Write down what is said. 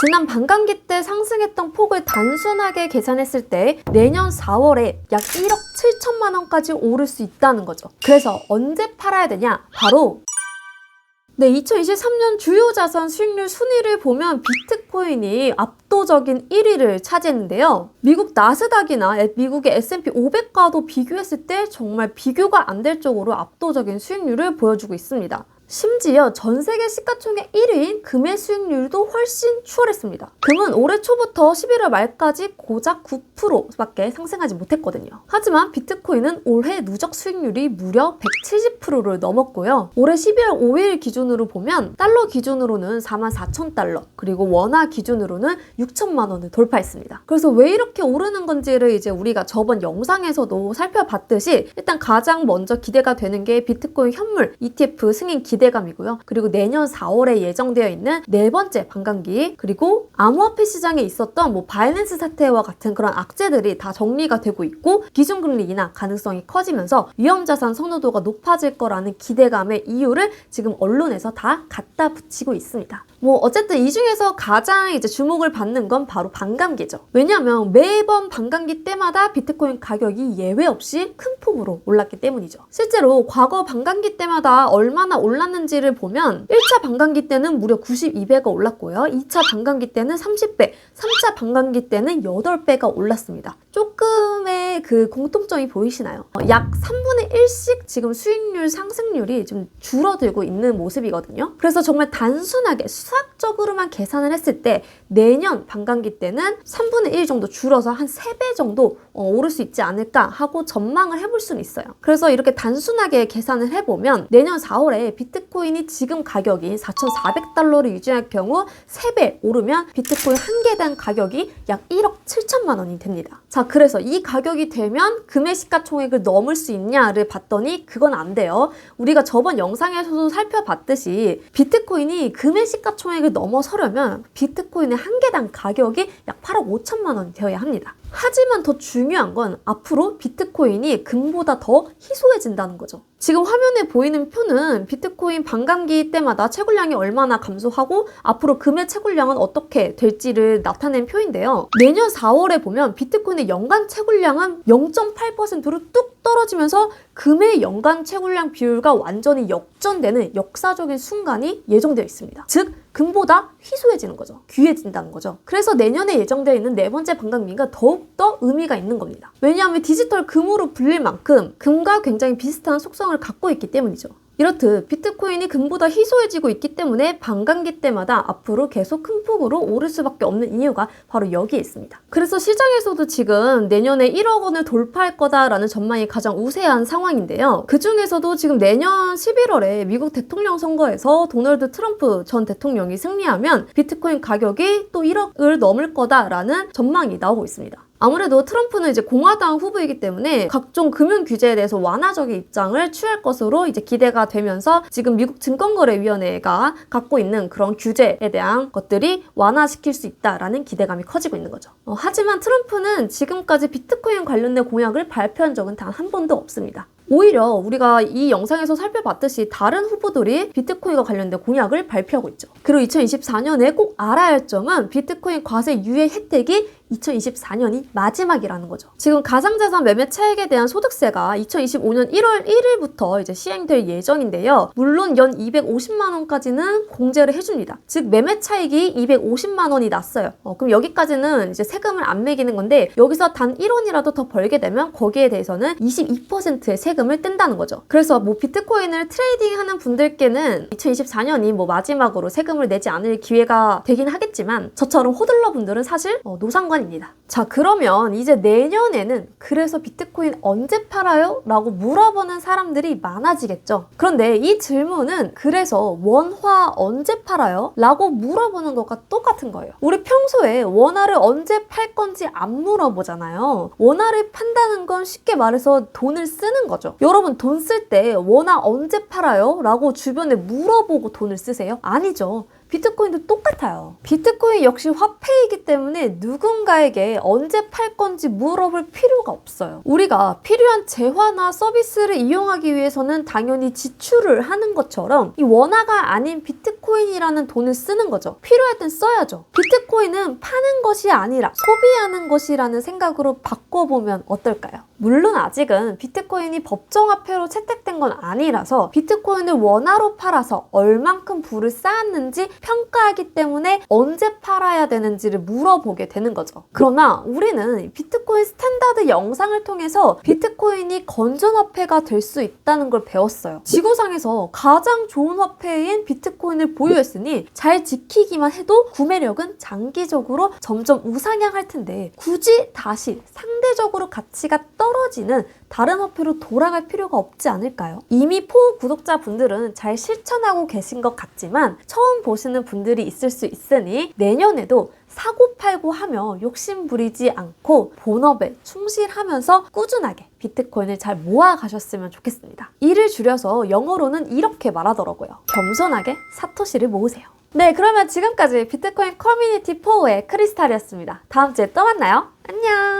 지난 반감기 때 상승했던 폭을 단순하게 계산했을 때 내년 4월에 약 1억 7천만 원까지 오를 수 있다는 거죠. 그래서 언제 팔아야 되냐? 바로 2023년 주요 자산 수익률 순위를 보면 비트코인이 압도적인 1위를 차지했는데요. 미국 나스닥이나 미국의 S&P 500과도 비교했을 때 정말 비교가 안 될 정도로 압도적인 수익률을 보여주고 있습니다. 심지어 전 세계 시가총액 1위인 금의 수익률도 훨씬 추월했습니다. 금은 올해 초부터 11월 말까지 고작 9%밖에 상승하지 못했거든요. 하지만 비트코인은 올해 누적 수익률이 무려 170%를 넘었고요. 올해 12월 5일 기준으로 보면 달러 기준으로는 44,000달러, 그리고 원화 기준으로는 6천만 원을 돌파했습니다. 그래서 왜 이렇게 오르는 건지를 이제 우리가 저번 영상에서도 살펴봤듯이 일단 가장 먼저 기대가 되는 게 비트코인 현물 ETF 승인 기대감이고요. 그리고 내년 4월에 예정되어 있는 네 번째 반감기, 그리고 암호화폐 시장에 있었던 바이낸스 사태와 같은 그런 악재들이 다 정리가 되고 있고 기준금리 인하 가능성이 커지면서 위험자산 선호도가 높아질 거라는 기대감의 이유를 지금 언론에서 다 갖다 붙이고 있습니다. 어쨌든 이 중에서 가장 이제 주목을 받는 건 바로 반감기죠. 왜냐하면 매번 반감기 때마다 비트코인 가격이 예외 없이 큰 폭으로 올랐기 때문이죠. 실제로 과거 반감기 때마다 얼마나 올랐는지를 보면 1차 반감기 때는 무려 92배가 올랐고요. 2차 반감기 때는 30배, 3차 반감기 때는 8배가 올랐습니다. 조금의 그 공통점이 보이시나요? 약 3분의 1씩 지금 수익률 상승률이 좀 줄어들고 있는 모습이거든요. 그래서 정말 단순하게 수학적으로만 계산을 했을 때 내년 반감기 때는 3분의 1 정도 줄어서 한 3배 정도 오를 수 있지 않을까 하고 전망을 해볼 수는 있어요. 그래서 이렇게 단순하게 계산을 해보면 내년 4월에 비트코인이 지금 가격이 4,400달러를 유지할 경우 3배 오르면 비트코인 한 개당 가격이 약 1억 7천만 원이 됩니다. 자, 그래서 이 가격이 되면 금의 시가총액을 넘을 수 있냐를 봤더니 그건 안 돼요. 우리가 저번 영상에서도 살펴봤듯이 비트코인이 금의 시가총액을 넘어서려면 비트코인의 한 개당 가격이 약 8억 5천만 원이 되어야 합니다. 하지만 더 중요한 건 앞으로 비트코인이 금보다 더 희소해진다는 거죠. 지금 화면에 보이는 표는 비트코인 반감기 때마다 채굴량이 얼마나 감소하고 앞으로 금의 채굴량은 어떻게 될지를 나타낸 표인데요. 내년 4월에 보면 비트코인의 연간 채굴량은 0.8%로 뚝 떨어지면서 금의 연간 채굴량 비율과 완전히 역전되는 역사적인 순간이 예정되어 있습니다. 즉 금보다 희소해지는 거죠. 귀해진다는 거죠. 그래서 내년에 예정되어 있는 네 번째 반감기가 더욱더 의미가 있는 겁니다. 왜냐하면 디지털 금으로 불릴 만큼 금과 굉장히 비슷한 속성을 갖고 있기 때문이죠. 이렇듯 비트코인이 금보다 희소해지고 있기 때문에 반감기 때마다 앞으로 계속 큰 폭으로 오를 수밖에 없는 이유가 바로 여기에 있습니다. 그래서 시장에서도 지금 내년에 1억 원을 돌파할 거다라는 전망이 가장 우세한 상황인데요. 그 중에서도 지금 내년 11월에 미국 대통령 선거에서 도널드 트럼프 전 대통령이 승리하면 비트코인 가격이 또 1억을 넘을 거다라는 전망이 나오고 있습니다. 아무래도 트럼프는 이제 공화당 후보이기 때문에 각종 금융 규제에 대해서 완화적인 입장을 취할 것으로 이제 기대가 되면서 지금 미국 증권거래위원회가 갖고 있는 그런 규제에 대한 것들이 완화시킬 수 있다라는 기대감이 커지고 있는 거죠. 하지만 트럼프는 지금까지 비트코인 관련된 공약을 발표한 적은 단 한 번도 없습니다. 오히려 우리가 이 영상에서 살펴봤듯이 다른 후보들이 비트코인과 관련된 공약을 발표하고 있죠. 그리고 2024년에 꼭 알아야 할 점은 비트코인 과세 유예 혜택이 2024년이 마지막이라는 거죠. 지금 가상자산 매매 차익에 대한 소득세가 2025년 1월 1일부터 이제 시행될 예정인데요. 물론 연 250만 원까지는 공제를 해줍니다. 즉 매매 차익이 250만 원이 났어요. 그럼 여기까지는 이제 세금을 안 매기는 건데 여기서 단 1원이라도 더 벌게 되면 거기에 대해서는 22%의 세금을 뗀다는 거죠. 그래서 비트코인을 트레이딩하는 분들께는 2024년이 마지막으로 세금을 내지 않을 기회가 되긴 하겠지만 저처럼 호들러 분들은 사실 노상관입니다. 자, 그러면 이제 내년에는 그래서 비트코인 언제 팔아요? 라고 물어보는 사람들이 많아지겠죠. 그런데 이 질문은 그래서 원화 언제 팔아요? 라고 물어보는 것과 똑같은 거예요. 우리 평소에 원화를 언제 팔 건지 안 물어보잖아요. 원화를 판다는 건 쉽게 말해서 돈을 쓰는 거죠. 여러분 돈 쓸 때 원화 언제 팔아요? 라고 주변에 물어보고 돈을 쓰세요? 아니죠. 비트코인도 똑같아요. 비트코인 역시 화폐이기 때문에 누군가에게 언제 팔 건지 물어볼 필요가 없어요. 우리가 필요한 재화나 서비스를 이용하기 위해서는 당연히 지출을 하는 것처럼 이 원화가 아닌 비트코인이라는 돈을 쓰는 거죠. 필요할 땐 써야죠. 비트코인은 파는 것이 아니라 소비하는 것이라는 생각으로 바꿔보면 어떨까요? 물론 아직은 비트코인이 법정화폐로 채택된 건 아니라서 비트코인을 원화로 팔아서 얼만큼 부를 쌓았는지 평가하기 때문에 언제 팔아야 되는지를 물어보게 되는 거죠. 그러나 우리는 비트코인 스탠다드 영상을 통해서 비트코인이 건전화폐가 될 수 있다는 걸 배웠어요. 지구상에서 가장 좋은 화폐인 비트코인을 보유했으니 잘 지키기만 해도 구매력은 장기적으로 점점 우상향할 텐데 굳이 다시 상대적으로 가치가 떨어지는 다른 화폐로 돌아갈 필요가 없지 않을까요? 이미 포 구독자분들은 잘 실천하고 계신 것 같지만 처음 보시는 분들이 있을 수 있으니 내년에도 사고 팔고 하며 욕심 부리지 않고 본업에 충실하면서 꾸준하게 비트코인을 잘 모아 가셨으면 좋겠습니다. 이를 줄여서 영어로는 이렇게 말하더라고요. 겸손하게 사토시를 모으세요. 네, 그러면 지금까지 비트코인 커뮤니티 4의 크리스탈이었습니다. 다음 주에 또 만나요. 안녕!